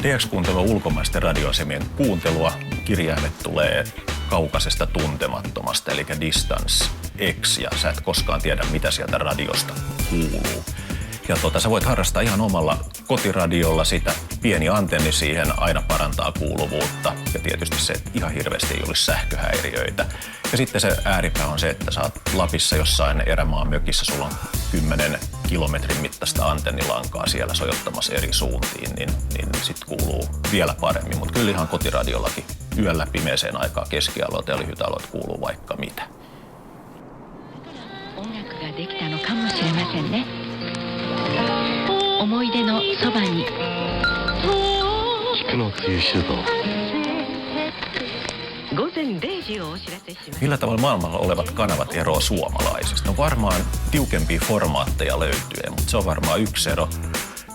DX-kuuntelu on ulkomaisten radioasemien kuuntelua. Kirjaimet tulee kaukaisesta tuntemattomasta, eli distance X, ja sä et koskaan tiedä, mitä sieltä radiosta kuuluu. Ja sä voit harrastaa ihan omalla kotiradiolla sitä. Pieni antenni siihen aina parantaa kuuluvuutta. Ja tietysti se, että ihan hirveästi ei olisi sähköhäiriöitä. Ja sitten se ääripää on se, että sä oot Lapissa jossain erämaan mökissä, sulla on 10 kilometrin mittaista antennilankaa siellä sojottamassa eri suuntiin, niin sit kuuluu vielä paremmin. Mutta kyllä ihan kotiradiollakin yöllä pimeeseen aikaan keskialueet ja lyhytalueet kuuluu vaikka mitä. 思い出のそばに菊の梅雨酒造午前0時をお知らせします。 Millä tavalla maailmalla olevat kanavat eroaa suomalaisista? No varmaan tiukempia formaatteja löytyy, mutta se on varmaan yksi ero.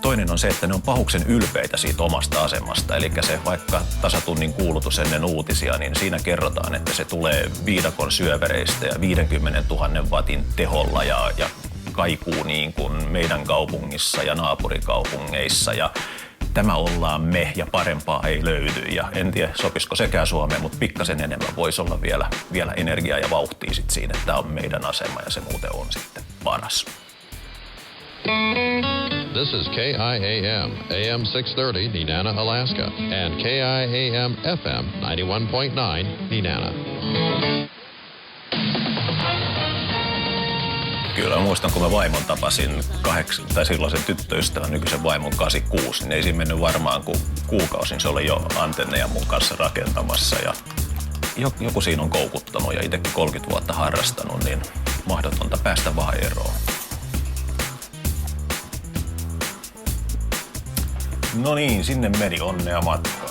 Toinen on se, että ne on pahuksen ylpeitä siitä omasta asemasta. Eli se vaikka tasatunnin kuulutus ennen uutisia, niin siinä kerrotaan, että se tulee viidakon syövereistä ja 50 000 wattin teholla ja kaikuu niin kuin meidän kaupungissa ja naapurikaupungeissa. Ja tämä ollaan me ja parempaa ei löydy. Ja en tiedä, sopisiko sekään Suomeen, mutta pikkasen enemmän voisi olla vielä energiaa ja vauhtia sit siinä, että tämä on meidän asema ja se muuten on sitten paras. This is KIAM, AM 630, Nenana, Alaska, and KIAM FM 91.9, Nenana. Kyllä muistan, kun mä vaimon tapasin silloisen tyttöystävän, nykyisen vaimon 86, niin ei siinä mennyt varmaan kuin kuukausi, niin se oli jo antenneja mun kanssa rakentamassa. Ja joku siinä on koukuttanut ja itsekin 30 vuotta harrastanut, niin mahdotonta päästä vaan eroon. No niin, sinne meni, onnea matkaan.